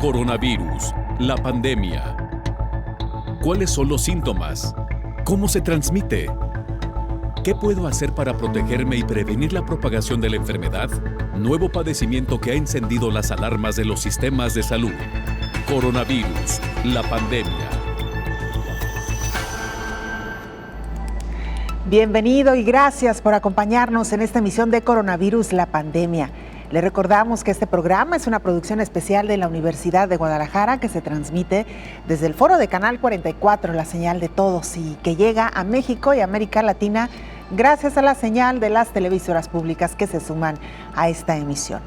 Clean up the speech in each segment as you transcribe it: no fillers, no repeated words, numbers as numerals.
Coronavirus, la pandemia. ¿Cuáles son los síntomas? ¿Cómo se transmite? ¿Qué puedo hacer para protegerme y prevenir la propagación de la enfermedad? Nuevo padecimiento que ha encendido las alarmas de los sistemas de salud. Coronavirus, la pandemia. Bienvenido y gracias por acompañarnos en esta emisión de Coronavirus, la pandemia. Le recordamos que este programa es una producción especial de la Universidad de Guadalajara que se transmite desde el foro de Canal 44, la señal de todos, y que llega a México y América Latina gracias a la señal de las televisoras públicas que se suman a esta emisión.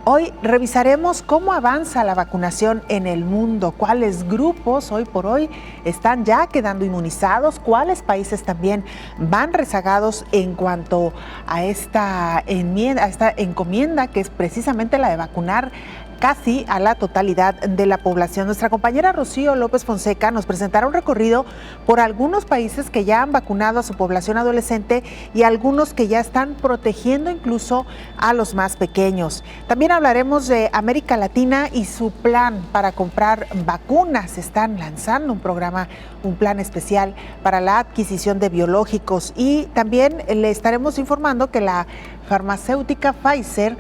Hoy revisaremos cómo avanza la vacunación en el mundo, cuáles grupos hoy por hoy están ya quedando inmunizados, cuáles países también van rezagados en cuanto a esta encomienda que es precisamente la de vacunar casi a la totalidad de la población. Nuestra compañera Rocío López Fonseca nos presentará un recorrido por algunos países que ya han vacunado a su población adolescente y algunos que ya están protegiendo incluso a los más pequeños. También hablaremos de América Latina y su plan para comprar vacunas. Están lanzando un plan especial para la adquisición de biológicos, y también le estaremos informando que la farmacéutica Pfizer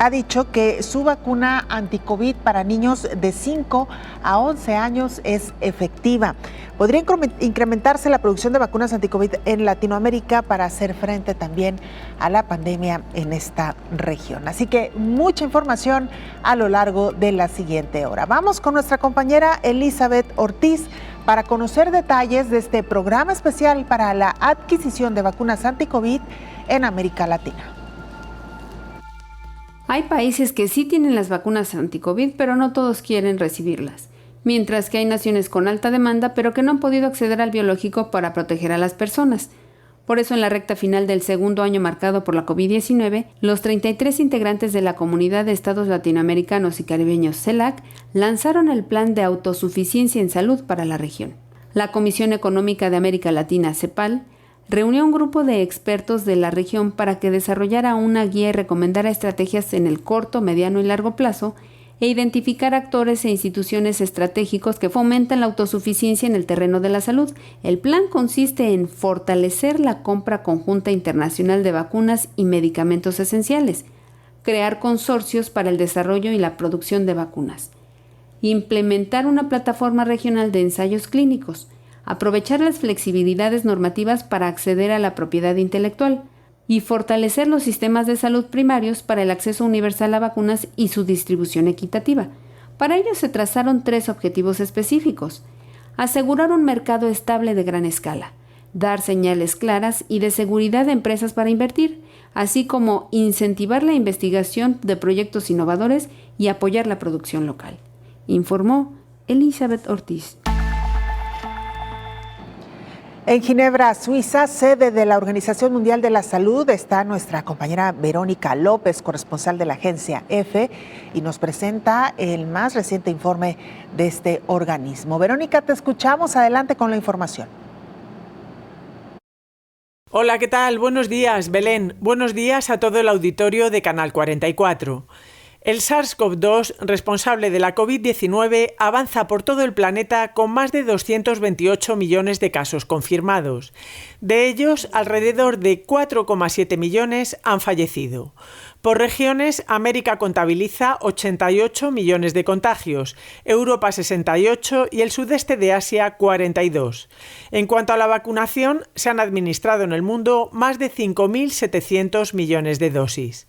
ha dicho que su vacuna anti-COVID para niños de 5 a 11 años es efectiva. Podría incrementarse la producción de vacunas anti-COVID en Latinoamérica para hacer frente también a la pandemia en esta región. Así que mucha información a lo largo de la siguiente hora. Vamos con nuestra compañera Elizabeth Ortiz para conocer detalles de este programa especial para la adquisición de vacunas anti-COVID en América Latina. Hay países que sí tienen las vacunas anti-COVID, pero no todos quieren recibirlas, mientras que hay naciones con alta demanda, pero que no han podido acceder al biológico para proteger a las personas. Por eso, en la recta final del segundo año marcado por la COVID-19, los 33 integrantes de la Comunidad de Estados Latinoamericanos y Caribeños CELAC lanzaron el Plan de Autosuficiencia en Salud para la región. La Comisión Económica de América Latina, CEPAL, reunió a un grupo de expertos de la región para que desarrollara una guía y recomendara estrategias en el corto, mediano y largo plazo e identificar actores e instituciones estratégicos que fomentan la autosuficiencia en el terreno de la salud. El plan consiste en fortalecer la compra conjunta internacional de vacunas y medicamentos esenciales, crear consorcios para el desarrollo y la producción de vacunas, implementar una plataforma regional de ensayos clínicos, aprovechar las flexibilidades normativas para acceder a la propiedad intelectual y fortalecer los sistemas de salud primarios para el acceso universal a vacunas y su distribución equitativa. Para ello se trazaron 3 objetivos específicos: asegurar un mercado estable de gran escala, dar señales claras y de seguridad a empresas para invertir, así como incentivar la investigación de proyectos innovadores y apoyar la producción local, informó Elizabeth Ortiz. En Ginebra, Suiza, sede de la Organización Mundial de la Salud, está nuestra compañera Verónica López, corresponsal de la agencia EFE, y nos presenta el más reciente informe de este organismo. Verónica, te escuchamos. Adelante con la información. Hola, ¿qué tal? Buenos días, Belén. Buenos días a todo el auditorio de Canal 44. El SARS-CoV-2, responsable de la COVID-19, avanza por todo el planeta con más de 228 millones de casos confirmados. De ellos, alrededor de 4,7 millones han fallecido. Por regiones, América contabiliza 88 millones de contagios, Europa 68 y el sudeste de Asia 42. En cuanto a la vacunación, se han administrado en el mundo más de 5.700 millones de dosis.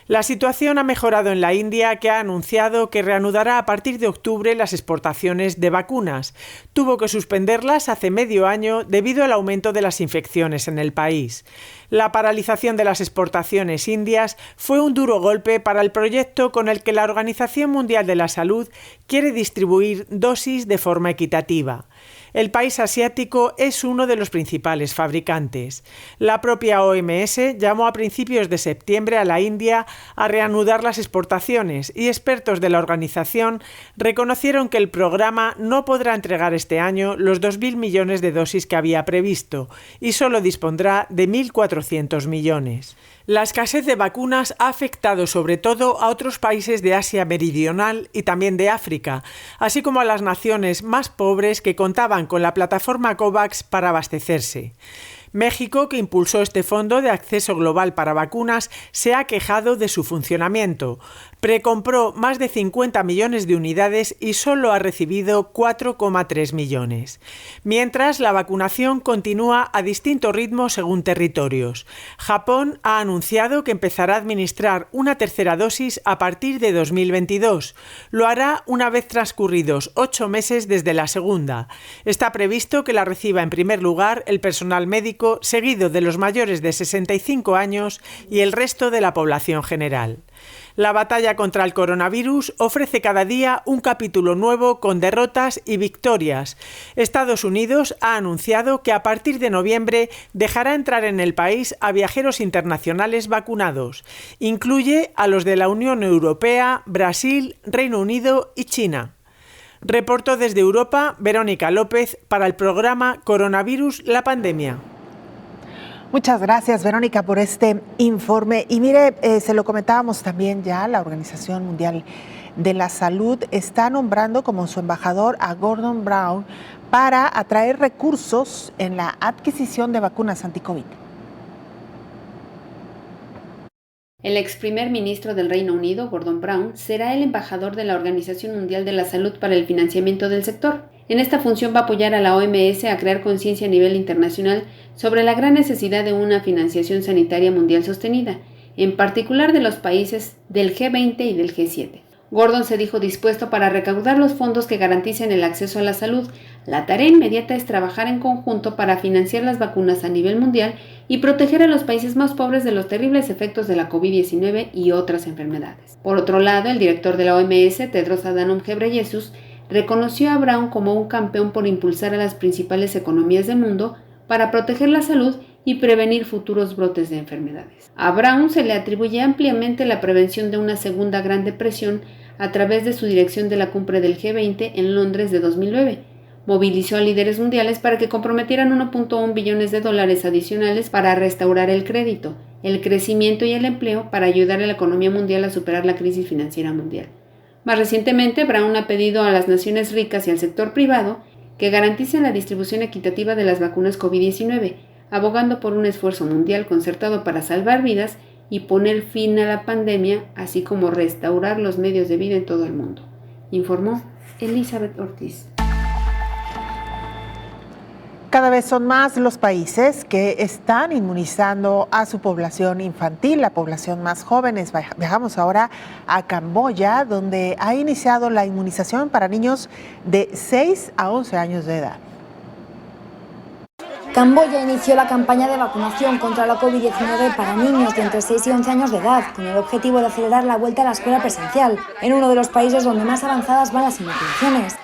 La situación ha mejorado en la India, que ha anunciado que reanudará a partir de octubre las exportaciones de vacunas. Tuvo que suspenderlas hace medio año debido al aumento de las infecciones en el país. La paralización de las exportaciones indias fue un duro golpe para el proyecto con el que la Organización Mundial de la Salud quiere distribuir dosis de forma equitativa. El país asiático es uno de los principales fabricantes. La propia OMS llamó a principios de septiembre a la India a reanudar las exportaciones y expertos de la organización reconocieron que el programa no podrá entregar este año los 2.000 millones de dosis que había previsto y solo dispondrá de 1.400 millones. La escasez de vacunas ha afectado sobre todo a otros países de Asia Meridional y también de África, así como a las naciones más pobres que contaban con la plataforma COVAX para abastecerse. México, que impulsó este fondo de acceso global para vacunas, se ha quejado de su funcionamiento. Precompró más de 50 millones de unidades y solo ha recibido 4,3 millones. Mientras, la vacunación continúa a distinto ritmo según territorios. Japón ha anunciado que empezará a administrar una tercera dosis a partir de 2022. Lo hará una vez transcurridos 8 meses desde la segunda. Está previsto que la reciba en primer lugar el personal médico, seguido de los mayores de 65 años y el resto de la población general. La batalla contra el coronavirus ofrece cada día un capítulo nuevo con derrotas y victorias. Estados Unidos ha anunciado que a partir de noviembre dejará entrar en el país a viajeros internacionales vacunados. Incluye a los de la Unión Europea, Brasil, Reino Unido y China. Reportó desde Europa Verónica López para el programa Coronavirus, la pandemia. Muchas gracias, Verónica, por este informe. Y mire, se lo comentábamos también ya, la Organización Mundial de la Salud está nombrando como su embajador a Gordon Brown para atraer recursos en la adquisición de vacunas anti-COVID. El ex primer ministro del Reino Unido, Gordon Brown, será el embajador de la Organización Mundial de la Salud para el financiamiento del sector. En esta función va a apoyar a la OMS a crear conciencia a nivel internacional sobre la gran necesidad de una financiación sanitaria mundial sostenida, en particular de los países del G20 y del G7. Gordon se dijo dispuesto para recaudar los fondos que garanticen el acceso a la salud. La tarea inmediata es trabajar en conjunto para financiar las vacunas a nivel mundial y proteger a los países más pobres de los terribles efectos de la COVID-19 y otras enfermedades. Por otro lado, el director de la OMS, Tedros Adhanom Ghebreyesus, reconoció a Brown como un campeón por impulsar a las principales economías del mundo para proteger la salud y prevenir futuros brotes de enfermedades. A Brown se le atribuye ampliamente la prevención de una segunda Gran Depresión a través de su dirección de la cumbre del G20 en Londres de 2009. Movilizó a líderes mundiales para que comprometieran 1.1 billones de dólares adicionales para restaurar el crédito, el crecimiento y el empleo para ayudar a la economía mundial a superar la crisis financiera mundial. Más recientemente, Brown ha pedido a las naciones ricas y al sector privado que garanticen la distribución equitativa de las vacunas COVID-19, abogando por un esfuerzo mundial concertado para salvar vidas y poner fin a la pandemia, así como restaurar los medios de vida en todo el mundo, informó Elizabeth Ortiz. Cada vez son más los países que están inmunizando a su población infantil, la población más jóvenes. Viajamos ahora a Camboya, donde ha iniciado la inmunización para niños de 6 a 11 años de edad. Camboya inició la campaña de vacunación contra la COVID-19 para niños de entre 6 y 11 años de edad, con el objetivo de acelerar la vuelta a la escuela presencial, en uno de los países donde más avanzadas van las inmunizaciones.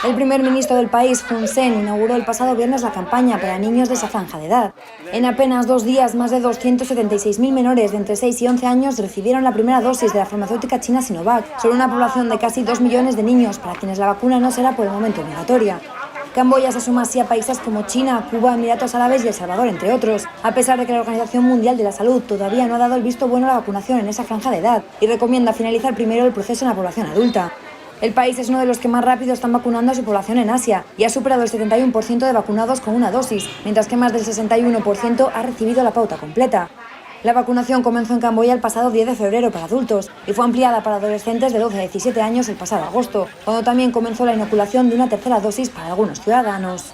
El primer ministro del país, Hun Sen, inauguró el pasado viernes la campaña para niños de esa franja de edad. En apenas 2 días, más de 276.000 menores de entre 6 y 11 años recibieron la primera dosis de la farmacéutica china Sinovac, sobre una población de casi 2 millones de niños para quienes la vacuna no será por el momento obligatoria. Camboya se suma así a países como China, Cuba, Emiratos Árabes y El Salvador, entre otros, a pesar de que la Organización Mundial de la Salud todavía no ha dado el visto bueno a la vacunación en esa franja de edad y recomienda finalizar primero el proceso en la población adulta. El país es uno de los que más rápido están vacunando a su población en Asia y ha superado el 71% de vacunados con una dosis, mientras que más del 61% ha recibido la pauta completa. La vacunación comenzó en Camboya el pasado 10 de febrero para adultos y fue ampliada para adolescentes de 12 a 17 años el pasado agosto, cuando también comenzó la inoculación de una tercera dosis para algunos ciudadanos.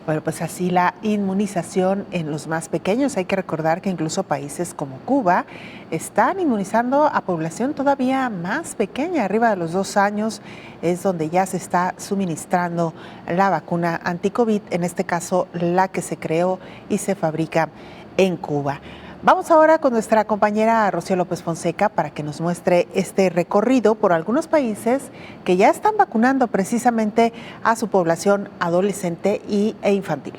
Bueno, pues así la inmunización en los más pequeños. Hay que recordar que incluso países como Cuba están inmunizando a población todavía más pequeña, arriba de los 2 años, es donde ya se está suministrando la vacuna anti-COVID, en este caso la que se creó y se fabrica en Cuba. Vamos ahora con nuestra compañera Rocío López Fonseca para que nos muestre este recorrido por algunos países que ya están vacunando precisamente a su población adolescente e infantil.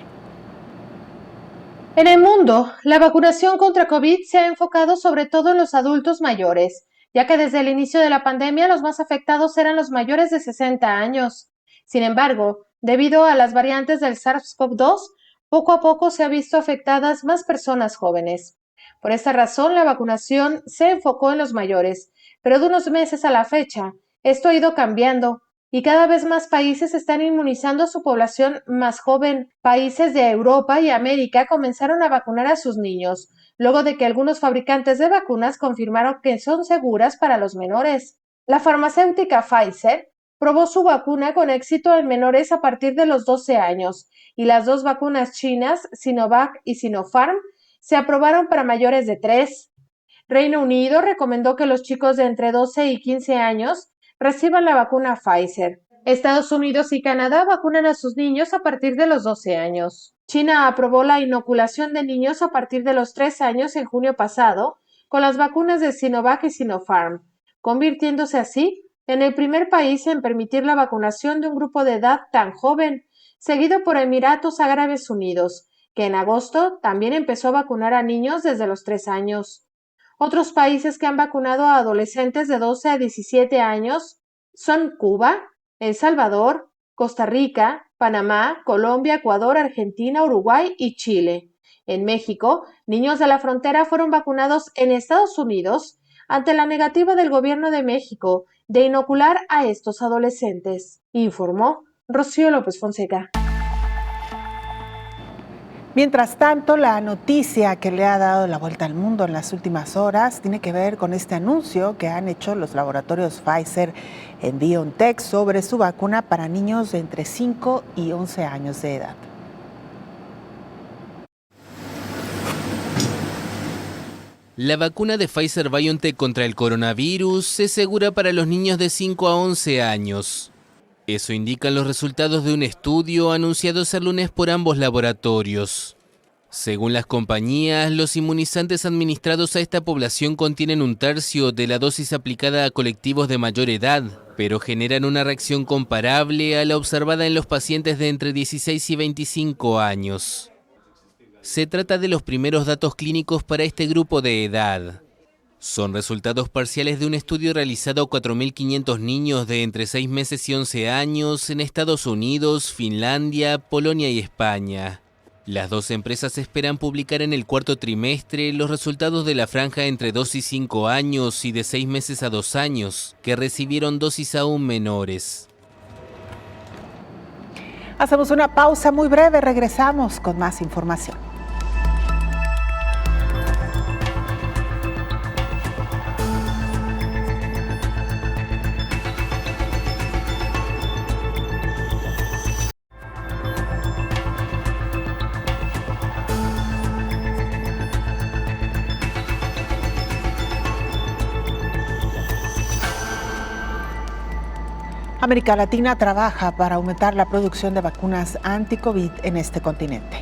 En el mundo, la vacunación contra COVID se ha enfocado sobre todo en los adultos mayores, ya que desde el inicio de la pandemia los más afectados eran los mayores de 60 años. Sin embargo, debido a las variantes del SARS-CoV-2, poco a poco se ha visto afectadas más personas jóvenes. Por esta razón, la vacunación se enfocó en los mayores, pero de unos meses a la fecha, esto ha ido cambiando y cada vez más países están inmunizando a su población más joven. Países de Europa y América comenzaron a vacunar a sus niños, luego de que algunos fabricantes de vacunas confirmaron que son seguras para los menores. La farmacéutica Pfizer probó su vacuna con éxito en menores a partir de los 12 años y las dos vacunas chinas, Sinovac y Sinopharm, se aprobaron para mayores de 3. Reino Unido recomendó que los chicos de entre 12 y 15 años reciban la vacuna Pfizer. Estados Unidos y Canadá vacunan a sus niños a partir de los 12 años. China aprobó la inoculación de niños a partir de los 3 años en junio pasado con las vacunas de Sinovac y Sinopharm, convirtiéndose así en el primer país en permitir la vacunación de un grupo de edad tan joven, seguido por Emiratos Árabes Unidos, que en agosto también empezó a vacunar a niños desde los 3 años. Otros países que han vacunado a adolescentes de 12 a 17 años son Cuba, El Salvador, Costa Rica, Panamá, Colombia, Ecuador, Argentina, Uruguay y Chile. En México, niños de la frontera fueron vacunados en Estados Unidos ante la negativa del gobierno de México de inocular a estos adolescentes, informó Rocío López Fonseca. Mientras tanto, la noticia que le ha dado la vuelta al mundo en las últimas horas tiene que ver con este anuncio que han hecho los laboratorios Pfizer en BioNTech sobre su vacuna para niños de entre 5 y 11 años de edad. La vacuna de Pfizer-BioNTech contra el coronavirus es segura para los niños de 5 a 11 años. Eso indican los resultados de un estudio anunciado el lunes por ambos laboratorios. Según las compañías, los inmunizantes administrados a esta población contienen 1/3 de la dosis aplicada a colectivos de mayor edad, pero generan una reacción comparable a la observada en los pacientes de entre 16 y 25 años. Se trata de los primeros datos clínicos para este grupo de edad. Son resultados parciales de un estudio realizado a 4.500 niños de entre 6 meses y 11 años en Estados Unidos, Finlandia, Polonia y España. Las dos empresas esperan publicar en el cuarto trimestre los resultados de la franja entre 2 y 5 años y de 6 meses a 2 años, que recibieron dosis aún menores. Hacemos una pausa muy breve, regresamos con más información. América Latina trabaja para aumentar la producción de vacunas anti-COVID en este continente.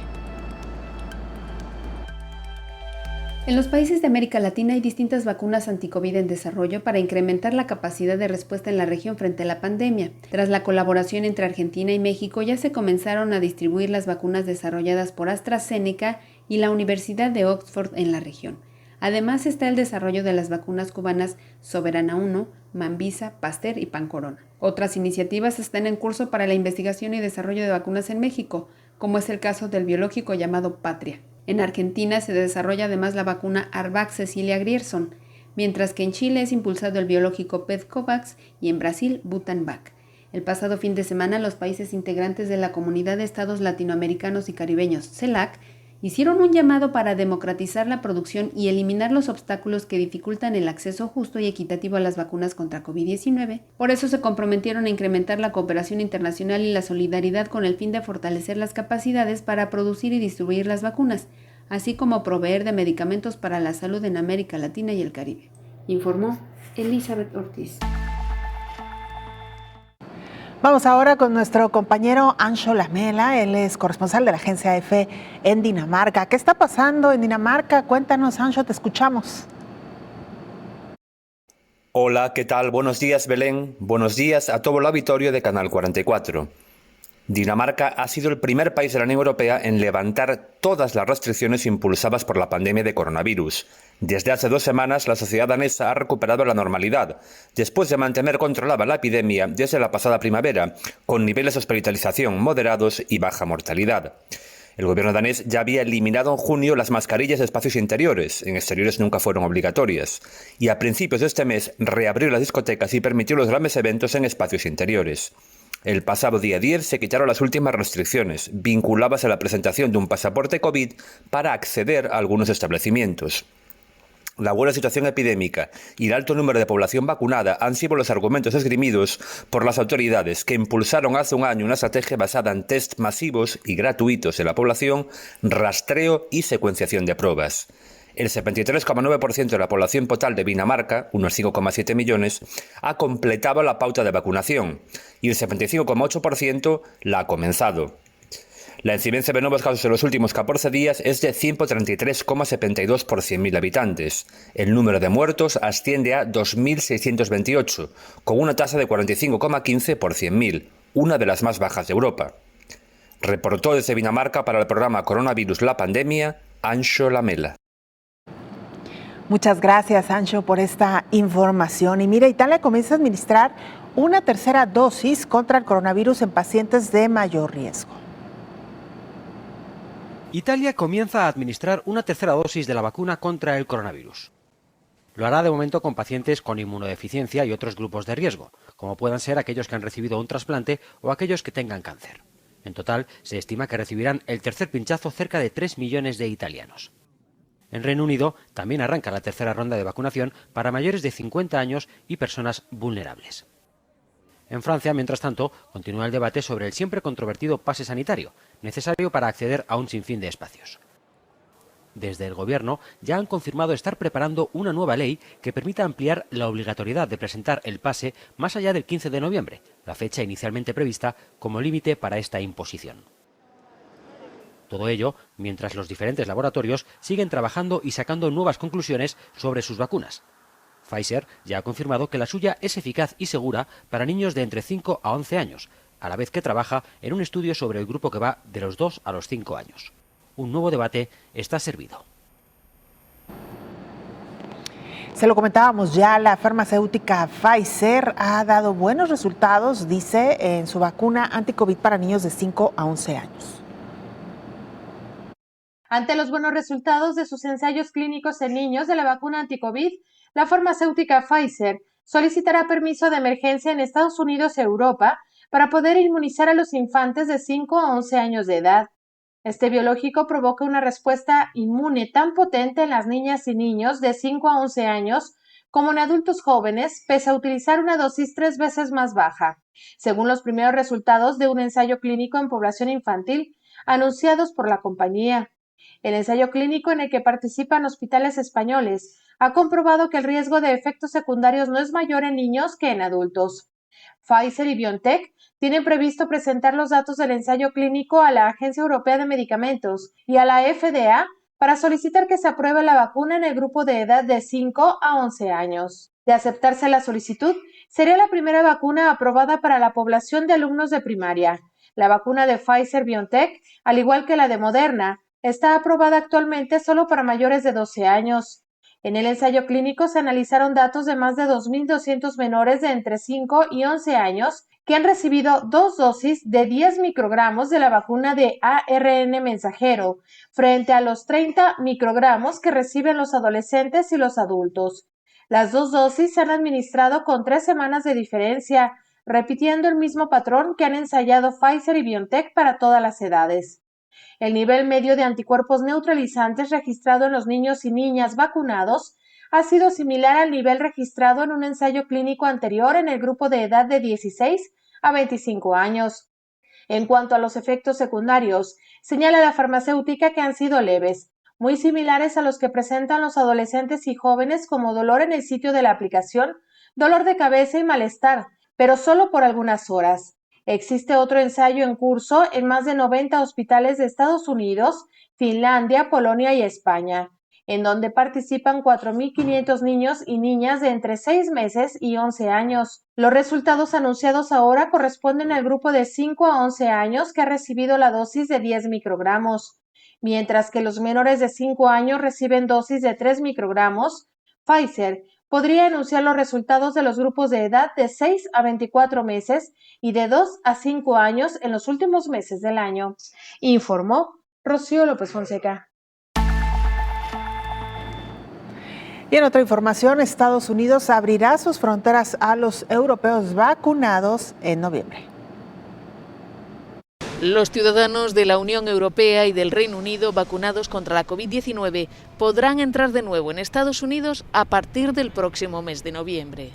En los países de América Latina hay distintas vacunas anti-COVID en desarrollo para incrementar la capacidad de respuesta en la región frente a la pandemia. Tras la colaboración entre Argentina y México, ya se comenzaron a distribuir las vacunas desarrolladas por AstraZeneca y la Universidad de Oxford en la región. Además está el desarrollo de las vacunas cubanas Soberana 1, Mambisa, Pasteur y Pancorona. Otras iniciativas están en curso para la investigación y desarrollo de vacunas en México, como es el caso del biológico llamado Patria. En Argentina se desarrolla además la vacuna Arvax Cecilia Grierson, mientras que en Chile es impulsado el biológico Pedcovax y en Brasil Butanvac. El pasado fin de semana los países integrantes de la Comunidad de Estados Latinoamericanos y Caribeños, CELAC, hicieron un llamado para democratizar la producción y eliminar los obstáculos que dificultan el acceso justo y equitativo a las vacunas contra COVID-19. Por eso se comprometieron a incrementar la cooperación internacional y la solidaridad con el fin de fortalecer las capacidades para producir y distribuir las vacunas, así como proveer de medicamentos para la salud en América Latina y el Caribe, informó Elizabeth Ortiz. Vamos ahora con nuestro compañero Anxo Lamela, él es corresponsal de la agencia EFE en Dinamarca. ¿Qué está pasando en Dinamarca? Cuéntanos, Anxo, te escuchamos. Hola, ¿qué tal? Buenos días, Belén. Buenos días a todo el auditorio de Canal 44. Dinamarca ha sido el primer país de la Unión Europea en levantar todas las restricciones impulsadas por la pandemia de coronavirus. Desde hace 2 semanas, la sociedad danesa ha recuperado la normalidad, después de mantener controlada la epidemia desde la pasada primavera, con niveles de hospitalización moderados y baja mortalidad. El gobierno danés ya había eliminado en junio las mascarillas de espacios interiores, en exteriores nunca fueron obligatorias, y a principios de este mes reabrió las discotecas y permitió los grandes eventos en espacios interiores. El pasado día 10 se quitaron las últimas restricciones, vinculadas a la presentación de un pasaporte COVID para acceder a algunos establecimientos. La buena situación epidémica y el alto número de población vacunada han sido los argumentos esgrimidos por las autoridades que impulsaron hace un año una estrategia basada en test masivos y gratuitos en la población, rastreo y secuenciación de pruebas. El 73,9% de la población total de Dinamarca, unos 5,7 millones, ha completado la pauta de vacunación y el 75,8% la ha comenzado. La incidencia de nuevos casos en los últimos 14 días es de 133,72 por 100.000 habitantes. El número de muertos asciende a 2.628, con una tasa de 45,15 por 100.000, una de las más bajas de Europa. Reportó desde Dinamarca para el programa Coronavirus la Pandemia, Anxo Lamela. Muchas gracias, Anxo, por esta información. Y mira, Italia comienza a administrar una tercera dosis contra el coronavirus en pacientes de mayor riesgo. Italia comienza a administrar una tercera dosis de la vacuna contra el coronavirus. Lo hará de momento con pacientes con inmunodeficiencia y otros grupos de riesgo, como puedan ser aquellos que han recibido un trasplante o aquellos que tengan cáncer. En total, se estima que recibirán el tercer pinchazo cerca de 3 millones de italianos. En Reino Unido también arranca la tercera ronda de vacunación para mayores de 50 años y personas vulnerables. En Francia, mientras tanto, continúa el debate sobre el siempre controvertido pase sanitario, necesario para acceder a un sinfín de espacios. Desde el Gobierno ya han confirmado estar preparando una nueva ley que permita ampliar la obligatoriedad de presentar el pase más allá del 15 de noviembre, la fecha inicialmente prevista como límite para esta imposición. Todo ello mientras los diferentes laboratorios siguen trabajando y sacando nuevas conclusiones sobre sus vacunas. Pfizer ya ha confirmado que la suya es eficaz y segura para niños de entre 5 a 11 años, a la vez que trabaja en un estudio sobre el grupo que va de los 2 a los 5 años. Un nuevo debate está servido. Se lo comentábamos ya, la farmacéutica Pfizer ha dado buenos resultados, dice, en su vacuna anti-COVID para niños de 5 a 11 años. Ante los buenos resultados de sus ensayos clínicos en niños de la vacuna anti-COVID, la farmacéutica Pfizer solicitará permiso de emergencia en Estados Unidos y Europa para poder inmunizar a los infantes de 5 a 11 años de edad. Este biológico provoca una respuesta inmune tan potente en las niñas y niños de 5 a 11 años como en adultos jóvenes, pese a utilizar una dosis 3 veces más baja, según los primeros resultados de un ensayo clínico en población infantil anunciados por la compañía. El ensayo clínico en el que participan hospitales españoles ha comprobado que el riesgo de efectos secundarios no es mayor en niños que en adultos. Pfizer y BioNTech tienen previsto presentar los datos del ensayo clínico a la Agencia Europea de Medicamentos y a la FDA para solicitar que se apruebe la vacuna en el grupo de edad de 5 a 11 años. De aceptarse la solicitud, sería la primera vacuna aprobada para la población de alumnos de primaria. La vacuna de Pfizer-BioNTech, al igual que la de Moderna, está aprobada actualmente solo para mayores de 12 años. En el ensayo clínico se analizaron datos de más de 2.200 menores de entre 5 y 11 años que han recibido 2 dosis de 10 microgramos de la vacuna de ARN mensajero, frente a los 30 microgramos que reciben los adolescentes y los adultos. Las 2 dosis se han administrado con 3 semanas de diferencia, repitiendo el mismo patrón que han ensayado Pfizer y BioNTech para todas las edades. El nivel medio de anticuerpos neutralizantes registrado en los niños y niñas vacunados ha sido similar al nivel registrado en un ensayo clínico anterior en el grupo de edad de 16 a 25 años. En cuanto a los efectos secundarios, señala la farmacéutica que han sido leves, muy similares a los que presentan los adolescentes y jóvenes como dolor en el sitio de la aplicación, dolor de cabeza y malestar, pero solo por algunas horas. Existe otro ensayo en curso en más de 90 hospitales de Estados Unidos, Finlandia, Polonia y España, en donde participan 4.500 niños y niñas de entre 6 meses y 11 años. Los resultados anunciados ahora corresponden al grupo de 5 a 11 años que ha recibido la dosis de 10 microgramos, mientras que los menores de 5 años reciben dosis de 3 microgramos. Pfizer podría anunciar los resultados de los grupos de edad de 6 a 24 meses y de 2 a 5 años en los últimos meses del año, informó Rocío López Fonseca. Y en otra información, Estados Unidos abrirá sus fronteras a los europeos vacunados en noviembre. Los ciudadanos de la Unión Europea y del Reino Unido vacunados contra la COVID-19 podrán entrar de nuevo en Estados Unidos a partir del próximo mes de noviembre.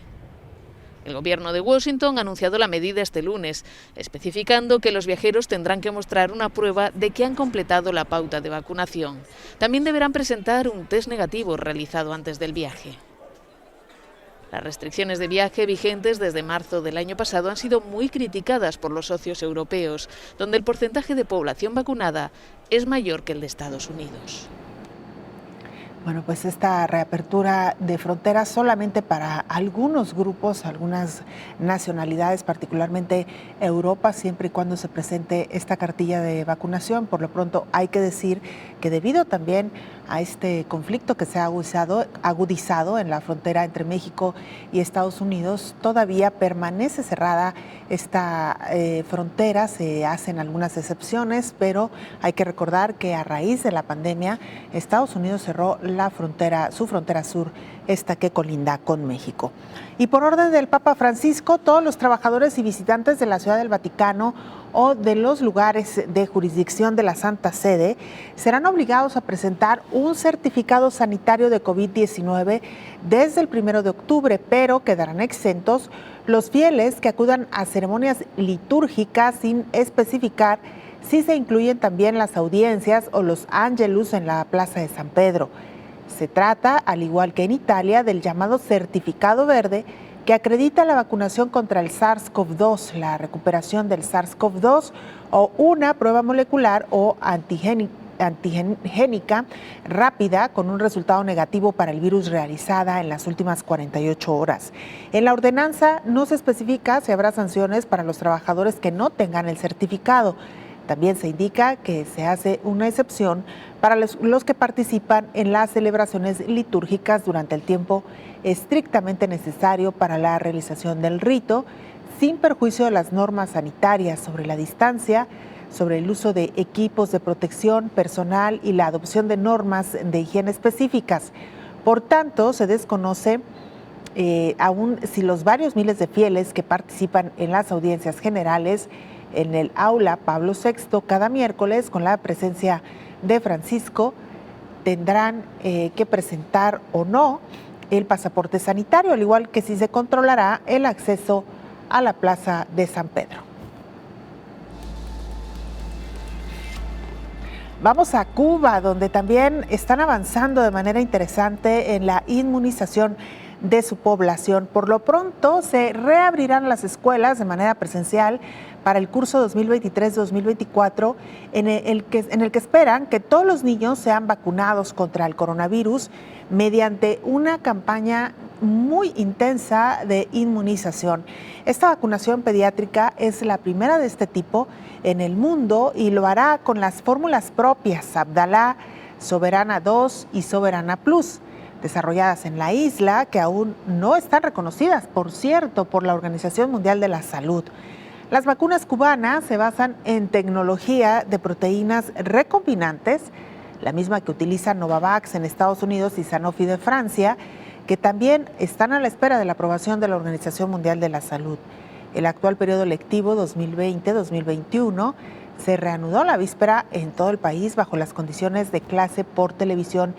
El gobierno de Washington ha anunciado la medida este lunes, especificando que los viajeros tendrán que mostrar una prueba de que han completado la pauta de vacunación. También deberán presentar un test negativo realizado antes del viaje. Las restricciones de viaje vigentes desde marzo del año pasado han sido muy criticadas por los socios europeos, donde el porcentaje de población vacunada es mayor que el de Estados Unidos. Bueno, pues esta reapertura de fronteras solamente para algunos grupos, algunas nacionalidades, particularmente Europa, siempre y cuando se presente esta cartilla de vacunación. Por lo pronto hay que decir que debido también a este conflicto que se ha agudizado en la frontera entre México y Estados Unidos, todavía permanece cerrada esta frontera. Se hacen algunas excepciones, pero hay que recordar que a raíz de la pandemia, Estados Unidos cerró su frontera sur, esta que colinda con México. Y por orden del Papa Francisco, todos los trabajadores y visitantes de la Ciudad del Vaticano o de los lugares de jurisdicción de la Santa Sede serán obligados a presentar un certificado sanitario de COVID-19 desde el 1 de octubre, pero quedarán exentos los fieles que acudan a ceremonias litúrgicas sin especificar si se incluyen también las audiencias o los ángelus en la Plaza de San Pedro. Se trata, al igual que en Italia, del llamado certificado verde que acredita la vacunación contra el SARS-CoV-2, la recuperación del SARS-CoV-2 o una prueba molecular o antigénica rápida con un resultado negativo para el virus realizada en las últimas 48 horas. En la ordenanza no se especifica si habrá sanciones para los trabajadores que no tengan el certificado. También se indica que se hace una excepción para los que participan en las celebraciones litúrgicas durante el tiempo estrictamente necesario para la realización del rito, sin perjuicio de las normas sanitarias sobre la distancia, sobre el uso de equipos de protección personal y la adopción de normas de higiene específicas. Por tanto, se desconoce aún si los varios miles de fieles que participan en las audiencias generales en el aula Pablo VI cada miércoles con la presencia de Francisco tendrán que presentar o no el pasaporte sanitario, al igual que si se controlará el acceso a la Plaza de San Pedro. Vamos a Cuba, donde también están avanzando de manera interesante en la inmunización de su población. Por lo pronto se reabrirán las escuelas de manera presencial para el curso 2023-2024, en el que esperan que todos los niños sean vacunados contra el coronavirus mediante una campaña muy intensa de inmunización. Esta vacunación pediátrica es la primera de este tipo en el mundo y lo hará con las fórmulas propias Abdala, Soberana 2 y Soberana Plus, desarrolladas en la isla, que aún no están reconocidas, por cierto, por la Organización Mundial de la Salud. Las vacunas cubanas se basan en tecnología de proteínas recombinantes, la misma que utiliza Novavax en Estados Unidos y Sanofi de Francia, que también están a la espera de la aprobación de la Organización Mundial de la Salud. El actual periodo lectivo 2020-2021 se reanudó la víspera en todo el país bajo las condiciones de clase por televisión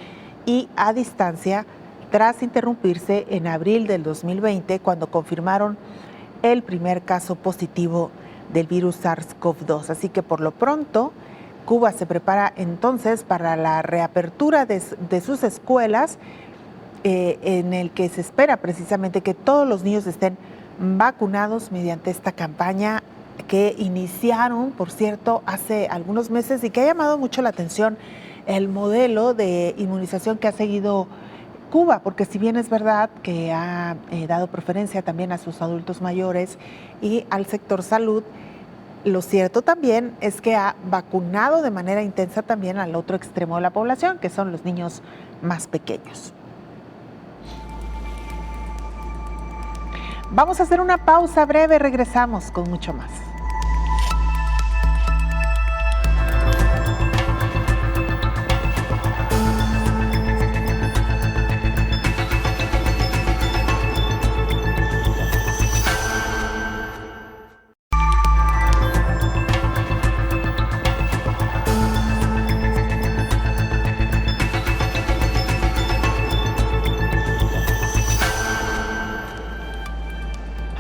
y a distancia, tras interrumpirse en abril del 2020, cuando confirmaron el primer caso positivo del virus SARS-CoV-2. Así que por lo pronto, Cuba se prepara entonces para la reapertura de sus escuelas, en el que se espera precisamente que todos los niños estén vacunados mediante esta campaña que iniciaron, por cierto, hace algunos meses y que ha llamado mucho la atención el modelo de inmunización que ha seguido Cuba, porque si bien es verdad que ha dado preferencia también a sus adultos mayores y al sector salud, lo cierto también es que ha vacunado de manera intensa también al otro extremo de la población, que son los niños más pequeños. Vamos a hacer una pausa breve, regresamos con mucho más.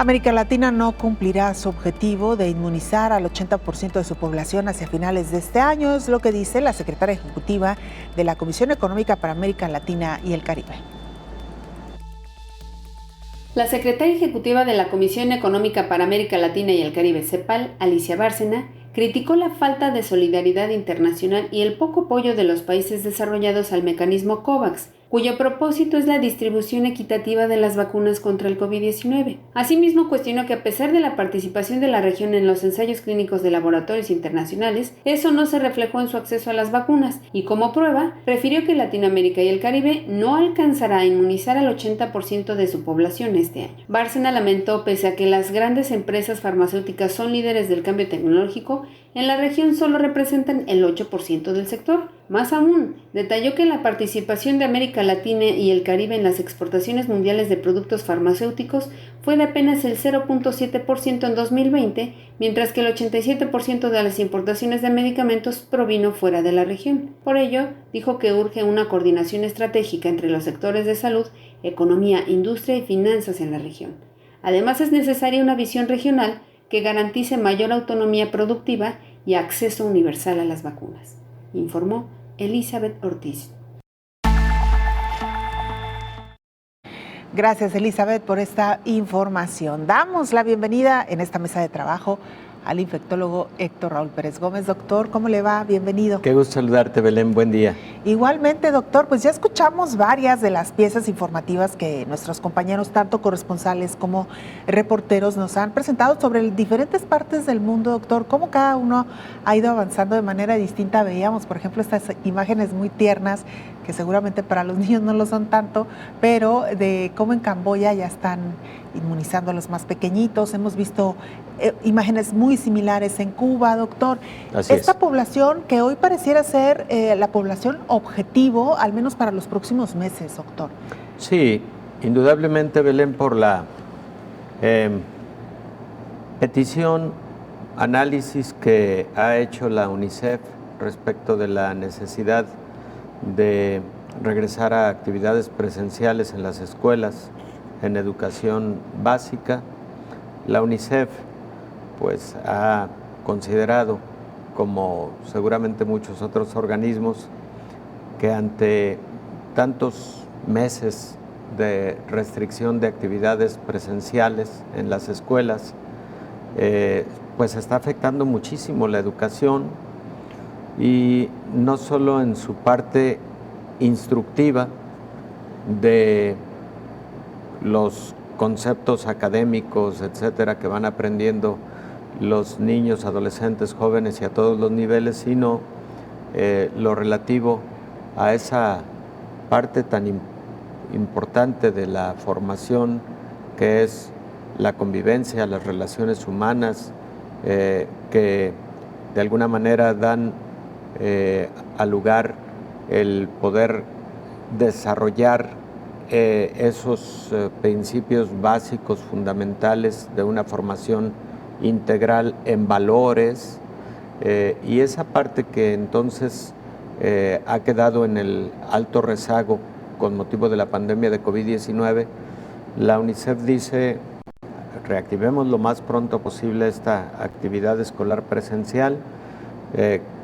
América Latina no cumplirá su objetivo de inmunizar al 80% de su población hacia finales de este año, es lo que dice la secretaria ejecutiva de la Comisión Económica para América Latina y el Caribe. La secretaria ejecutiva de la Comisión Económica para América Latina y el Caribe, CEPAL, Alicia Bárcena, criticó la falta de solidaridad internacional y el poco apoyo de los países desarrollados al mecanismo COVAX, cuyo propósito es la distribución equitativa de las vacunas contra el COVID-19. Asimismo, cuestionó que a pesar de la participación de la región en los ensayos clínicos de laboratorios internacionales, eso no se reflejó en su acceso a las vacunas, y como prueba, refirió que Latinoamérica y el Caribe no alcanzará a inmunizar al 80% de su población este año. Bárcena lamentó, pese a que las grandes empresas farmacéuticas son líderes del cambio tecnológico, en la región solo representan el 8% del sector. Más aún, detalló que la participación de América Latina y el Caribe en las exportaciones mundiales de productos farmacéuticos fue de apenas el 0.7% en 2020, mientras que el 87% de las importaciones de medicamentos provino fuera de la región. Por ello, dijo que urge una coordinación estratégica entre los sectores de salud, economía, industria y finanzas en la región. Además, es necesaria una visión regional que garantice mayor autonomía productiva y acceso universal a las vacunas, informó Elizabeth Ortiz. Gracias, Elizabeth, por esta información. Damos la bienvenida en esta mesa de trabajo al infectólogo Héctor Raúl Pérez Gómez. Doctor, ¿cómo le va? Bienvenido. Qué gusto saludarte, Belén. Buen día. Igualmente, doctor, pues ya escuchamos varias de las piezas informativas que nuestros compañeros, tanto corresponsales como reporteros, nos han presentado sobre diferentes partes del mundo, doctor, cómo cada uno ha ido avanzando de manera distinta. Veíamos, por ejemplo, estas imágenes muy tiernas, que seguramente para los niños no lo son tanto, pero de cómo en Camboya ya están inmunizando a los más pequeñitos. Hemos visto imágenes muy similares en Cuba, doctor. Esta población que hoy pareciera ser la población objetivo, al menos para los próximos meses, doctor. Sí, indudablemente, Belén, por la petición, análisis que ha hecho la UNICEF respecto de la necesidad de regresar a actividades presenciales en las escuelas, en educación básica. La UNICEF pues ha considerado, como seguramente muchos otros organismos, que ante tantos meses de restricción de actividades presenciales en las escuelas, pues está afectando muchísimo la educación, y no solo en su parte instructiva de los conceptos académicos, etcétera, que van aprendiendo los niños, adolescentes, jóvenes y a todos los niveles, sino lo relativo a esa parte tan importante de la formación, que es la convivencia, las relaciones humanas, que de alguna manera dan al lugar el poder desarrollar esos principios básicos, fundamentales de una formación integral en valores, y esa parte que entonces ha quedado en el alto rezago con motivo de la pandemia de COVID-19, la UNICEF dice: reactivemos lo más pronto posible esta actividad escolar presencial,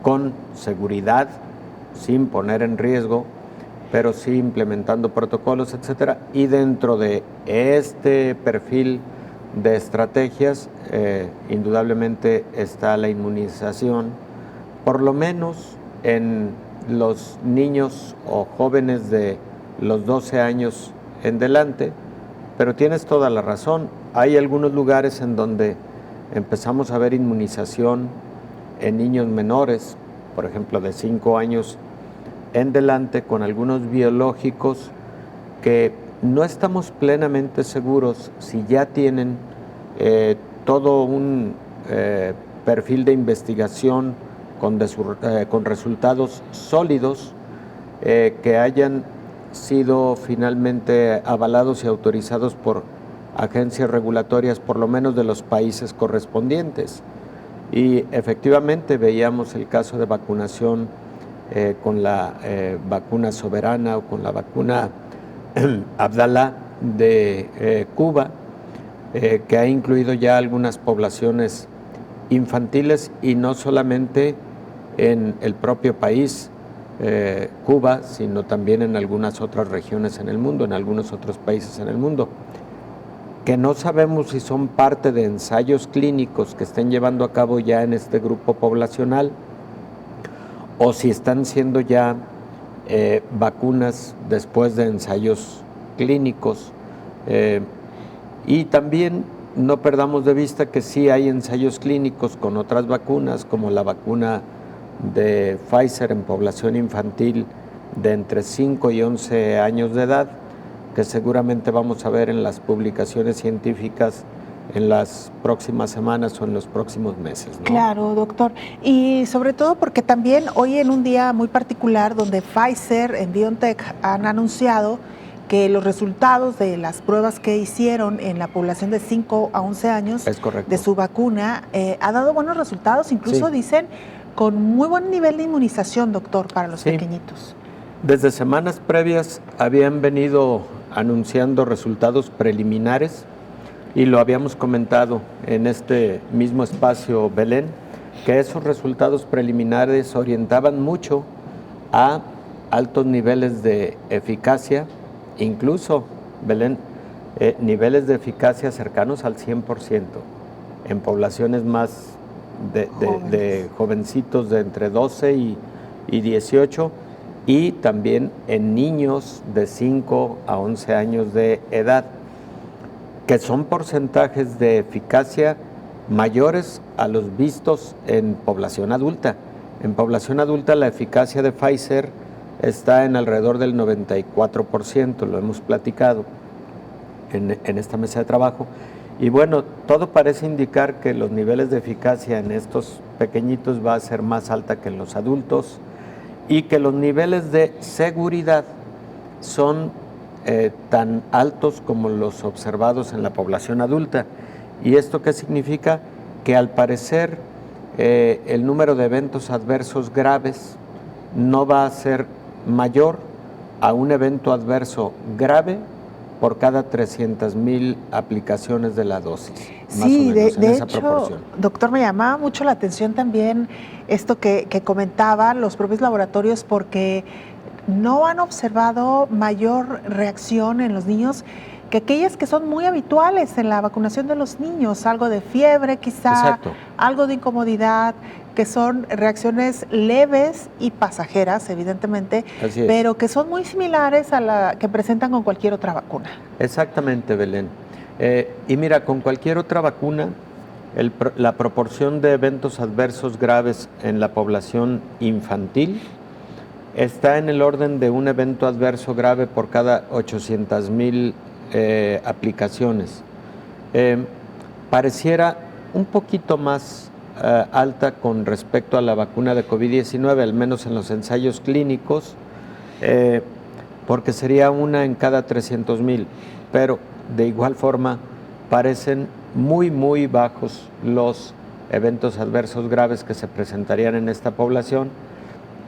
con seguridad, sin poner en riesgo, pero sí implementando protocolos, etcétera. Y dentro de este perfil de estrategias, indudablemente está la inmunización, por lo menos en los niños o jóvenes de los 12 años en delante. Pero tienes toda la razón, hay algunos lugares en donde empezamos a ver inmunización en niños menores, por ejemplo de 5 años en delante, con algunos biológicos que no estamos plenamente seguros si ya tienen todo un perfil de investigación con resultados sólidos, que hayan sido finalmente avalados y autorizados por agencias regulatorias, por lo menos de los países correspondientes. Y efectivamente veíamos el caso de vacunación con la vacuna Soberana o con la vacuna Abdala de Cuba, que ha incluido ya algunas poblaciones infantiles y no solamente en el propio país, Cuba, sino también en algunas otras regiones en el mundo, en algunos otros países en el mundo, que no sabemos si son parte de ensayos clínicos que estén llevando a cabo ya en este grupo poblacional o si están siendo ya vacunas después de ensayos clínicos. Y también no perdamos de vista que sí hay ensayos clínicos con otras vacunas, como la vacuna de Pfizer en población infantil de entre 5 y 11 años de edad, que seguramente vamos a ver en las publicaciones científicas en las próximas semanas o en los próximos meses, ¿no? Claro, doctor. Y sobre todo porque también hoy en un día muy particular donde Pfizer en BioNTech han anunciado que los resultados de las pruebas que hicieron en la población de 5 a 11 años de su vacuna ha dado buenos resultados, incluso dicen con muy buen nivel de inmunización, doctor, para los pequeñitos. Desde semanas previas habían venido anunciando resultados preliminares y lo habíamos comentado en este mismo espacio, Belén, que esos resultados preliminares orientaban mucho a altos niveles de eficacia, incluso, Belén, niveles de eficacia cercanos al 100% en poblaciones más de jovencitos de entre 12 y 18 y también en niños de 5 a 11 años de edad, que son porcentajes de eficacia mayores a los vistos en población adulta. En población adulta la eficacia de Pfizer está en alrededor del 94%, lo hemos platicado en esta mesa de trabajo. Y bueno, todo parece indicar que los niveles de eficacia en estos pequeñitos va a ser más alta que en los adultos y que los niveles de seguridad son tan altos como los observados en la población adulta. ¿Y esto qué significa? Que al parecer el número de eventos adversos graves no va a ser mayor a un evento adverso grave por cada 300,000 aplicaciones de la dosis. Sí, de hecho, doctor, me llamaba mucho la atención también esto que comentaban los propios laboratorios, porque no han observado mayor reacción en los niños que aquellas que son muy habituales en la vacunación de los niños, algo de fiebre quizá, algo de incomodidad, que son reacciones leves y pasajeras, evidentemente, pero que son muy similares a la que presentan con cualquier otra vacuna. Exactamente, Belén. Y mira, con cualquier otra vacuna, la proporción de eventos adversos graves en la población infantil está en el orden de un evento adverso grave por cada 800,000 aplicaciones. Pareciera un poquito más alta con respecto a la vacuna de COVID-19, al menos en los ensayos clínicos, porque sería una en cada 300,000, pero de igual forma parecen muy, muy bajos los eventos adversos graves que se presentarían en esta población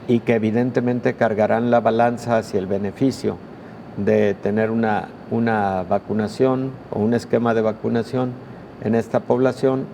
y que evidentemente cargarán la balanza hacia el beneficio de tener una vacunación o un esquema de vacunación en esta población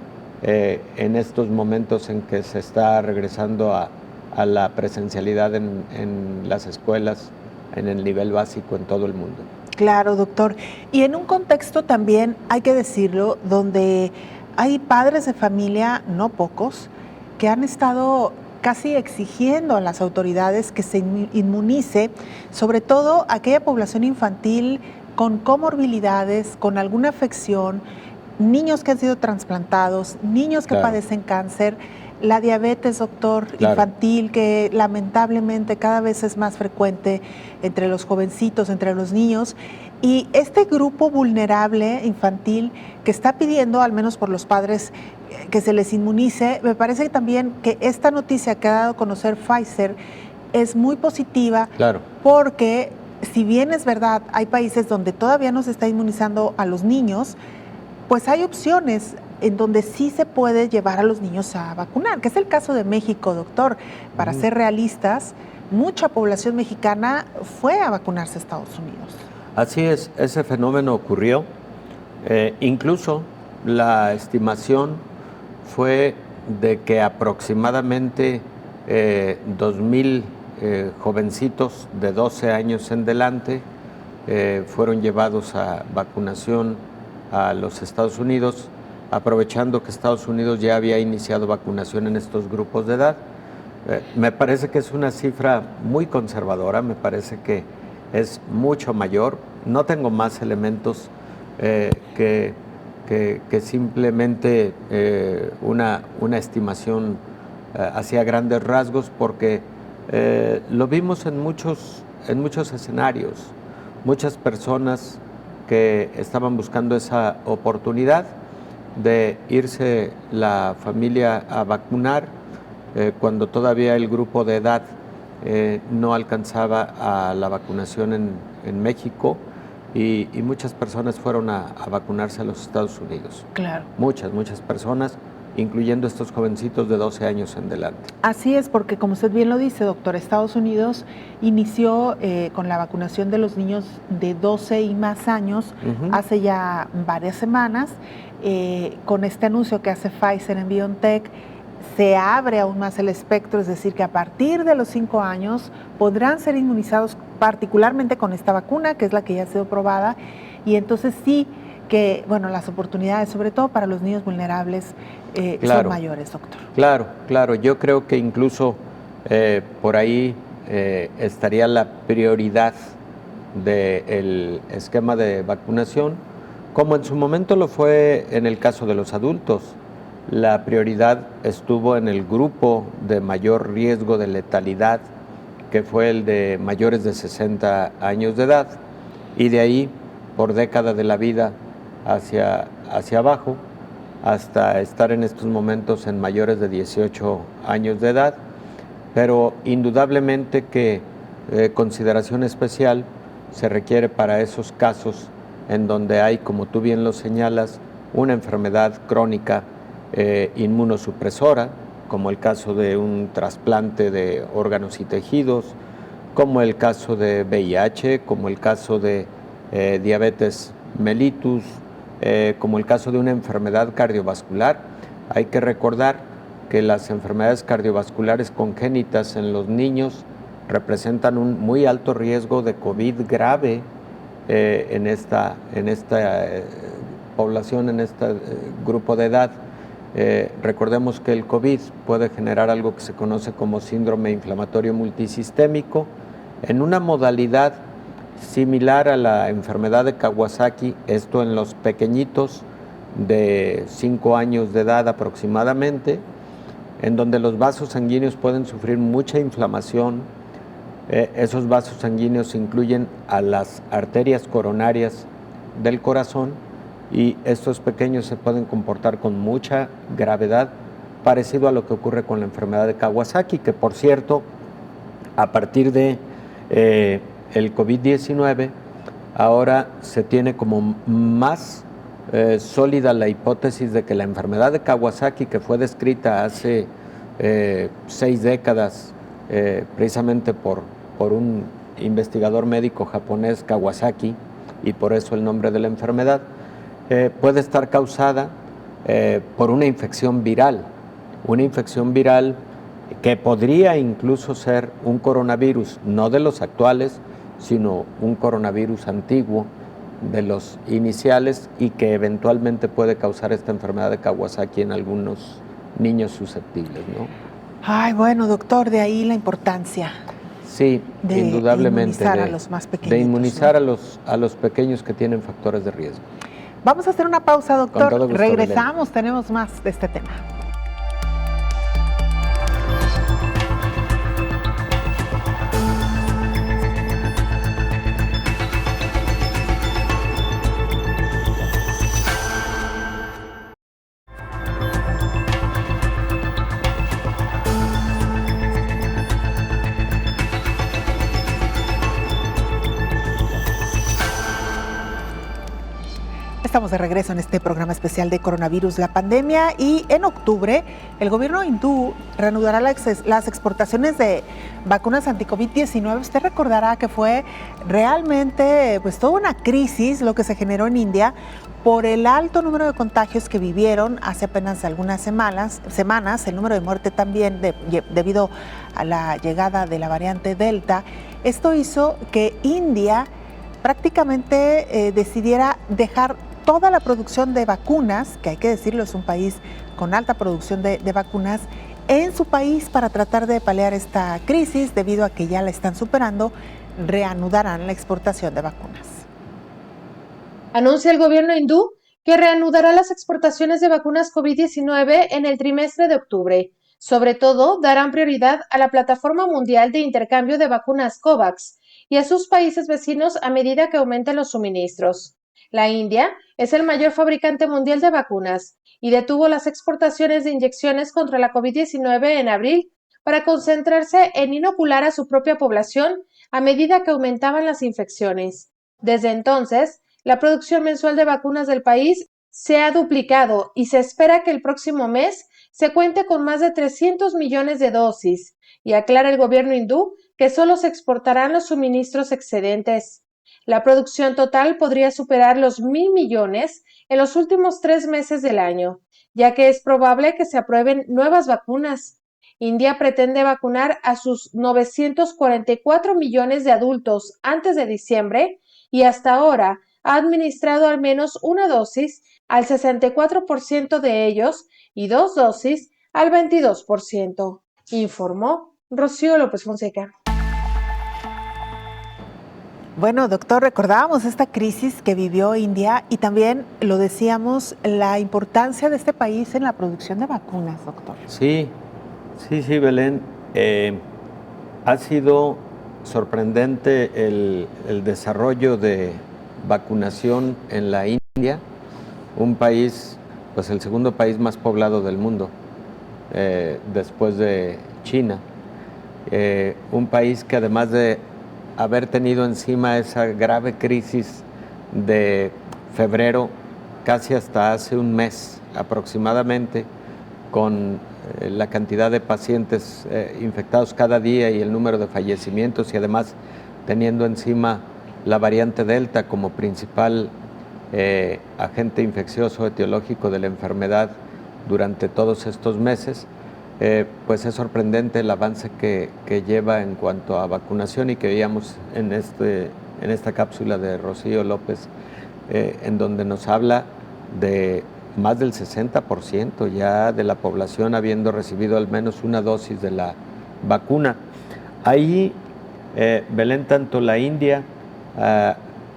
en estos momentos en que se está regresando a la presencialidad en las escuelas, en el nivel básico en todo el mundo. Claro, doctor. Y en un contexto también, hay que decirlo, donde hay padres de familia, no pocos, que han estado casi exigiendo a las autoridades que se inmunice, sobre todo aquella población infantil con comorbilidades, con alguna afección, niños que han sido trasplantados, niños que padecen cáncer, la diabetes, doctor, infantil, que lamentablemente cada vez es más frecuente entre los jovencitos, entre los niños. Y este grupo vulnerable infantil que está pidiendo, al menos por los padres, que se les inmunice, me parece también que esta noticia que ha dado a conocer Pfizer es muy positiva, porque si bien es verdad, hay países donde todavía no se está inmunizando a los niños, pues hay opciones en donde sí se puede llevar a los niños a vacunar, que es el caso de México, doctor. Para ser realistas, mucha población mexicana fue a vacunarse a Estados Unidos. Así es, ese fenómeno ocurrió Incluso la estimación fue de que aproximadamente 2,000 jovencitos de 12 años en delante fueron llevados a vacunación a los Estados Unidos, aprovechando que Estados Unidos ya había iniciado vacunación en estos grupos de edad. Me parece que es una cifra muy conservadora, me parece que es mucho mayor. No tengo más elementos que simplemente una estimación hacia grandes rasgos, porque lo vimos en muchos escenarios, muchas personas que estaban buscando esa oportunidad de irse la familia a vacunar cuando todavía el grupo de edad no alcanzaba a la vacunación en México, y muchas personas fueron a vacunarse a los Estados Unidos. Claro. Muchas personas, incluyendo estos jovencitos de 12 años en delante. Así es, porque como usted bien lo dice, doctor, Estados Unidos inició con la vacunación de los niños de 12 y más años hace ya varias semanas. Con este anuncio que hace Pfizer en BioNTech, se abre aún más el espectro, es decir, que a partir de los 5 años podrán ser inmunizados particularmente con esta vacuna, que es la que ya ha sido probada, y entonces sí que, bueno, las oportunidades, sobre todo para los niños vulnerables, son mayores, doctor. Claro, yo creo que incluso por ahí estaría la prioridad del esquema de vacunación, como en su momento lo fue en el caso de los adultos. La prioridad estuvo en el grupo de mayor riesgo de letalidad, que fue el de mayores de 60 años de edad, y de ahí, por década de la vida, hacia abajo, hasta estar en estos momentos en mayores de 18 años de edad, pero indudablemente que consideración especial se requiere para esos casos en donde hay, como tú bien lo señalas, una enfermedad crónica inmunosupresora, como el caso de un trasplante de órganos y tejidos, como el caso de VIH, como el caso de diabetes mellitus, como el caso de una enfermedad cardiovascular. Hay que recordar que las enfermedades cardiovasculares congénitas en los niños representan un muy alto riesgo de COVID grave en esta población, en este grupo de edad. Recordemos que el COVID puede generar algo que se conoce como síndrome inflamatorio multisistémico, en una modalidad similar a la enfermedad de Kawasaki, esto en los pequeñitos de 5 años de edad aproximadamente, en donde los vasos sanguíneos pueden sufrir mucha inflamación. Esos vasos sanguíneos incluyen a las arterias coronarias del corazón, y estos pequeños se pueden comportar con mucha gravedad, parecido a lo que ocurre con la enfermedad de Kawasaki, que por cierto, a partir de el COVID-19, ahora se tiene como más sólida la hipótesis de que la enfermedad de Kawasaki, que fue descrita hace 6 décadas, precisamente por un investigador médico japonés, Kawasaki, y por eso el nombre de la enfermedad, puede estar causada por una infección viral que podría incluso ser un coronavirus, no de los actuales, sino un coronavirus antiguo de los iniciales, y que eventualmente puede causar esta enfermedad de Kawasaki en algunos niños susceptibles, ¿no? Ay, bueno, doctor, de ahí la importancia. Sí, de indudablemente. Inmunizar a los más pequeños. De inmunizar, ¿no?, a los pequeños que tienen factores de riesgo. Vamos a hacer una pausa, doctor. Con todo gusto, regresamos, Belén. Tenemos más de este tema. Estamos de regreso en este programa especial de coronavirus, la pandemia, y en octubre el gobierno hindú reanudará las exportaciones de vacunas anti-COVID-19. Usted recordará que fue realmente pues toda una crisis lo que se generó en India, por el alto número de contagios que vivieron hace apenas algunas semanas, el número de muerte también debido a la llegada de la variante Delta. Esto hizo que India prácticamente decidiera dejar toda la producción de vacunas, que hay que decirlo, es un país con alta producción de vacunas, en su país para tratar de paliar esta crisis. Debido a que ya la están superando, reanudarán la exportación de vacunas. Anuncia el gobierno hindú que reanudará las exportaciones de vacunas COVID-19 en el trimestre de octubre. Sobre todo, darán prioridad a la plataforma mundial de intercambio de vacunas COVAX y a sus países vecinos a medida que aumenten los suministros. La India es el mayor fabricante mundial de vacunas y detuvo las exportaciones de inyecciones contra la COVID-19 en abril para concentrarse en inocular a su propia población a medida que aumentaban las infecciones. Desde entonces, la producción mensual de vacunas del país se ha duplicado y se espera que el próximo mes se cuente con más de 300 millones de dosis, y aclara el gobierno hindú que solo se exportarán los suministros excedentes. La producción total podría superar los 1.000 millones en los últimos 3 meses del año, ya que es probable que se aprueben nuevas vacunas. India pretende vacunar a sus 944 millones de adultos antes de diciembre y hasta ahora ha administrado al menos una dosis al 64% de ellos y 2 dosis al 22%, informó Rocío López Fonseca. Bueno, doctor, recordábamos esta crisis que vivió India y también lo decíamos, la importancia de este país en la producción de vacunas, doctor. Sí, Belén. Ha sido sorprendente el desarrollo de vacunación en la India, un país, pues el segundo país más poblado del mundo, después de China. Un país que además de haber tenido encima esa grave crisis de febrero, casi hasta hace un mes aproximadamente, con la cantidad de pacientes infectados cada día y el número de fallecimientos, y además teniendo encima la variante Delta como principal agente infeccioso etiológico de la enfermedad durante todos estos meses, pues es sorprendente el avance que lleva en cuanto a vacunación, y que veíamos en esta cápsula de Rocío López, en donde nos habla de más del 60% ya de la población habiendo recibido al menos una dosis de la vacuna. Ahí, Belén, tanto la India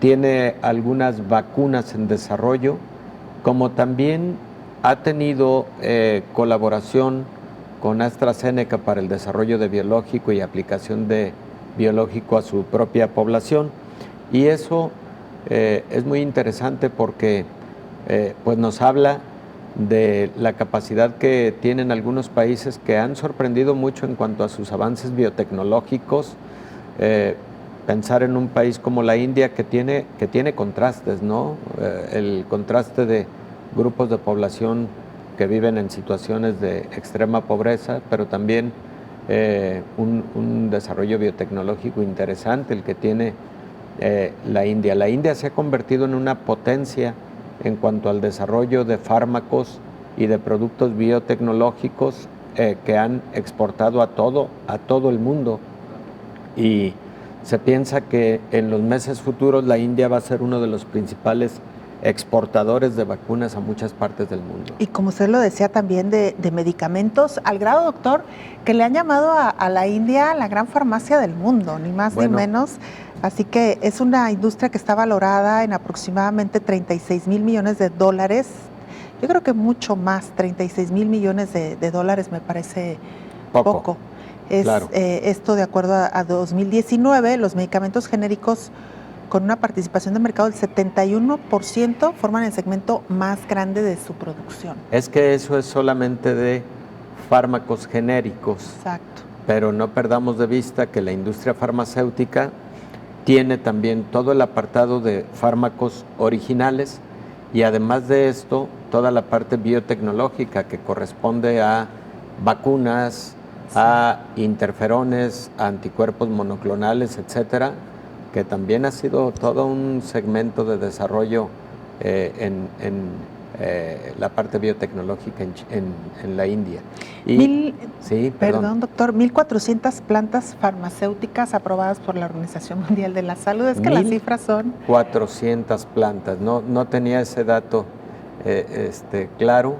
tiene algunas vacunas en desarrollo, como también ha tenido colaboración con AstraZeneca para el desarrollo de biológico y aplicación de biológico a su propia población. Y eso es muy interesante porque pues nos habla de la capacidad que tienen algunos países que han sorprendido mucho en cuanto a sus avances biotecnológicos. Pensar en un país como la India que tiene contrastes, ¿no? El contraste de grupos de población que viven en situaciones de extrema pobreza, pero también un desarrollo biotecnológico interesante el que tiene la India. La India se ha convertido en una potencia en cuanto al desarrollo de fármacos y de productos biotecnológicos que han exportado a todo el mundo, y se piensa que en los meses futuros la India va a ser uno de los principales exportadores de vacunas a muchas partes del mundo. Y como usted lo decía también de medicamentos, al grado, doctor, que le han llamado a la India la gran farmacia del mundo, ni más ni menos. Así que es una industria que está valorada en aproximadamente 36,000 millones de dólares. Yo creo que mucho más, 36,000 millones de dólares me parece poco. Claro. Esto de acuerdo a 2019, los medicamentos genéricos con una participación de mercado del 71% forman el segmento más grande de su producción. Es que eso es solamente de fármacos genéricos. Exacto. Pero no perdamos de vista que la industria farmacéutica tiene también todo el apartado de fármacos originales, y además de esto, toda la parte biotecnológica que corresponde a vacunas, a interferones, a anticuerpos monoclonales, etcétera, que también ha sido todo un segmento de desarrollo la parte biotecnológica en la India. Perdón, doctor, 1.400 plantas farmacéuticas aprobadas por la Organización Mundial de la Salud. Es que las cifras son... 400 plantas. No tenía ese dato claro,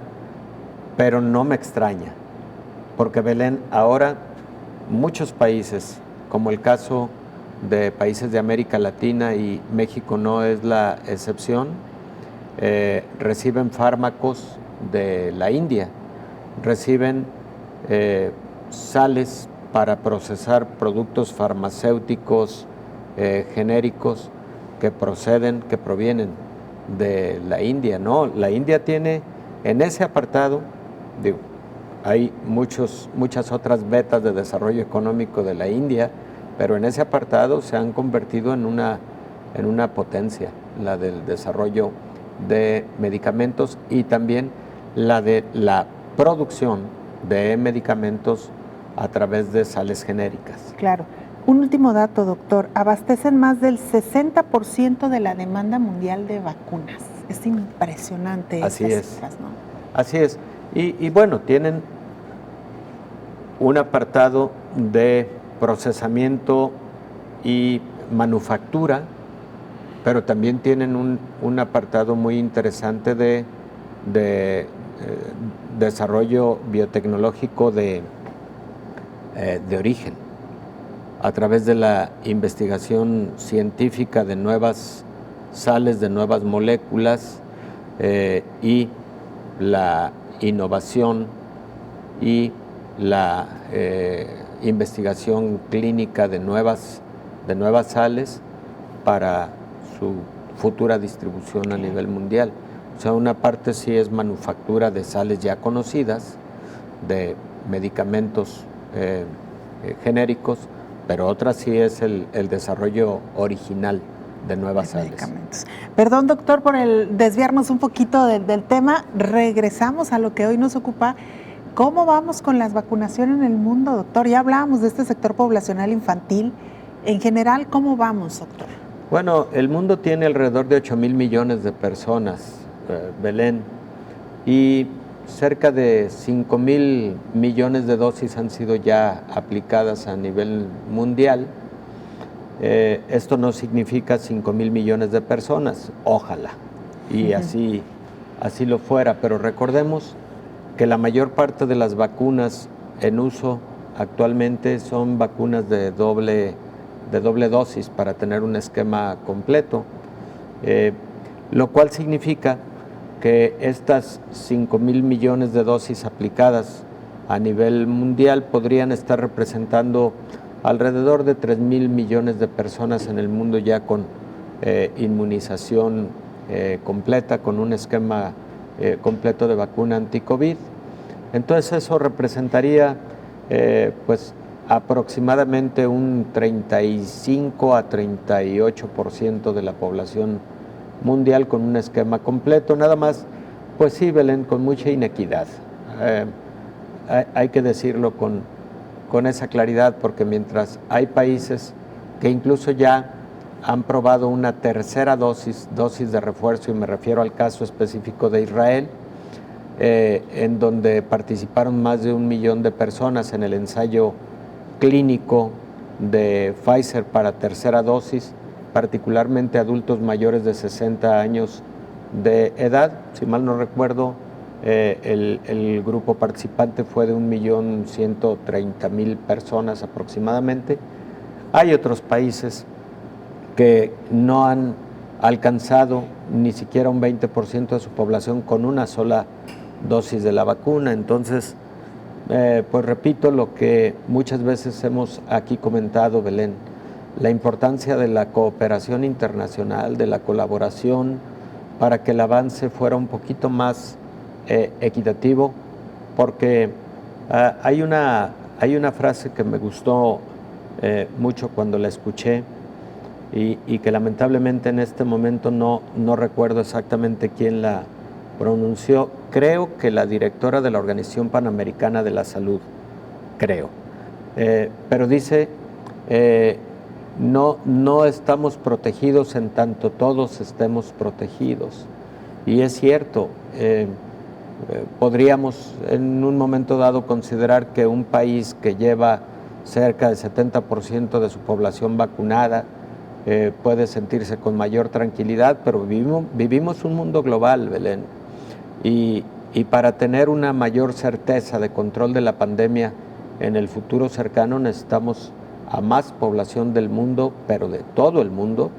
pero no me extraña, porque Belén, ahora muchos países, como el caso de países de América Latina, y México no es la excepción, reciben fármacos de la India, reciben sales para procesar productos farmacéuticos genéricos que provienen de la India, ¿no? La India tiene en ese apartado, hay muchas otras vetas de desarrollo económico de la India, pero en ese apartado se han convertido en una potencia, la del desarrollo de medicamentos y también la de la producción de medicamentos a través de sales genéricas. Claro. Un último dato, doctor. Abastecen más del 60% de la demanda mundial de vacunas. Es impresionante. Así es. Cifras, ¿no? Así es. Y bueno, tienen un apartado de procesamiento y manufactura, pero también tienen un apartado muy interesante de desarrollo biotecnológico de origen, a través de la investigación científica de nuevas sales, de nuevas moléculas y la innovación y la investigación clínica de nuevas sales para su futura distribución a nivel mundial. O sea, una parte sí es manufactura de sales ya conocidas, de medicamentos genéricos, pero otra sí es el desarrollo original de nuevas sales. Perdón, doctor, por desviarnos un poquito del tema. Regresamos a lo que hoy nos ocupa. ¿Cómo vamos con las vacunaciones en el mundo, doctor? Ya hablábamos de este sector poblacional infantil. En general, ¿cómo vamos, doctor? Bueno, el mundo tiene alrededor de 8,000 millones de personas, Belén, y cerca de 5,000 millones de dosis han sido ya aplicadas a nivel mundial. Esto no significa 5,000 millones de personas, ojalá, y así lo fuera, pero recordemos que la mayor parte de las vacunas en uso actualmente son vacunas de doble dosis para tener un esquema completo, lo cual significa que estas 5,000 millones de dosis aplicadas a nivel mundial podrían estar representando alrededor de 3,000 millones de personas en el mundo ya con inmunización completa, con un esquema completo de vacuna anti-COVID. Entonces eso representaría pues aproximadamente un 35 a 38% de la población mundial con un esquema completo, nada más, pues sí, Belén, con mucha inequidad. Hay que decirlo con esa claridad, porque mientras hay países que incluso ya han probado una tercera dosis de refuerzo, y me refiero al caso específico de Israel, en donde participaron más de 1 millón de personas en el ensayo clínico de Pfizer para tercera dosis, particularmente adultos mayores de 60 años de edad. Si mal no recuerdo, el grupo participante fue de 1.130.000 personas aproximadamente. Hay otros países que no han alcanzado ni siquiera un 20% de su población con una sola dosis de la vacuna. Entonces, pues repito lo que muchas veces hemos aquí comentado, Belén, la importancia de la cooperación internacional, de la colaboración, para que el avance fuera un poquito más equitativo, porque hay una frase que me gustó mucho cuando la escuché y que lamentablemente en este momento no recuerdo exactamente quién la pronunció. Creo que la directora de la Organización Panamericana de la Salud, pero dice, no estamos protegidos en tanto todos estemos protegidos. Y es cierto, podríamos en un momento dado considerar que un país que lleva cerca del 70% de su población vacunada puede sentirse con mayor tranquilidad, pero vivimos un mundo global, Belén, y para tener una mayor certeza de control de la pandemia en el futuro cercano necesitamos a más población del mundo, pero de todo el mundo,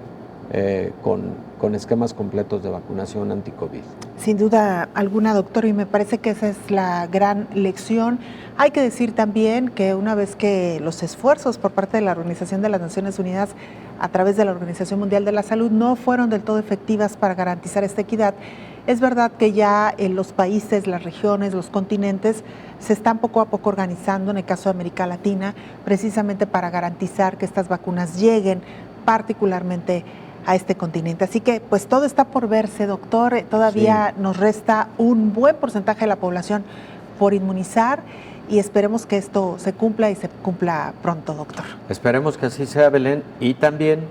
con esquemas completos de vacunación anti-COVID. Sin duda alguna, doctor, y me parece que esa es la gran lección. Hay que decir también que una vez que los esfuerzos por parte de la Organización de las Naciones Unidas a través de la Organización Mundial de la Salud no fueron del todo efectivas para garantizar esta equidad, es verdad que ya en los países, las regiones, los continentes se están poco a poco organizando, en el caso de América Latina, precisamente para garantizar que estas vacunas lleguen particularmente a este continente. Así que pues todo está por verse, doctor. Todavía nos resta un buen porcentaje de la población por inmunizar y esperemos que esto se cumpla y se cumpla pronto, doctor. Esperemos que así sea, Belén. Y también,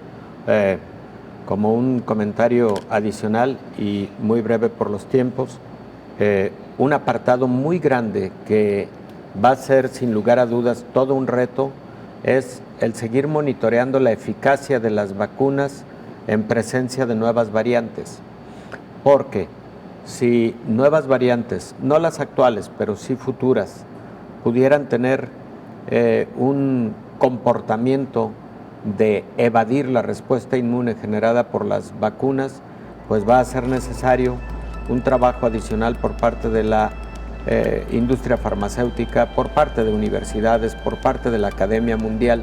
como un comentario adicional y muy breve por los tiempos, un apartado muy grande que va a ser sin lugar a dudas todo un reto es el seguir monitoreando la eficacia de las vacunas en presencia de nuevas variantes, porque si nuevas variantes, no las actuales, pero sí futuras, pudieran tener un comportamiento de evadir la respuesta inmune generada por las vacunas, pues va a ser necesario un trabajo adicional por parte de la industria farmacéutica, por parte de universidades, por parte de la Academia Mundial,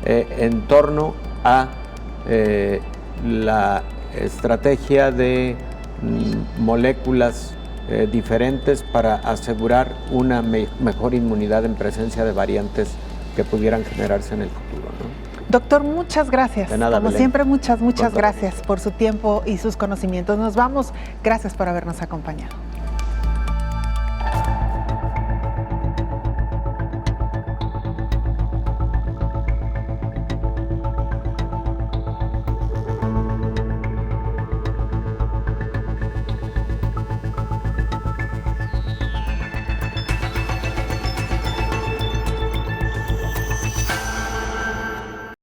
en torno a la estrategia de moléculas diferentes para asegurar una mejor inmunidad en presencia de variantes que pudieran generarse en el futuro, ¿no? Doctor, muchas gracias. De nada, como Belén. siempre, muchas gracias por su tiempo y sus conocimientos. Nos vamos. Gracias por habernos acompañado.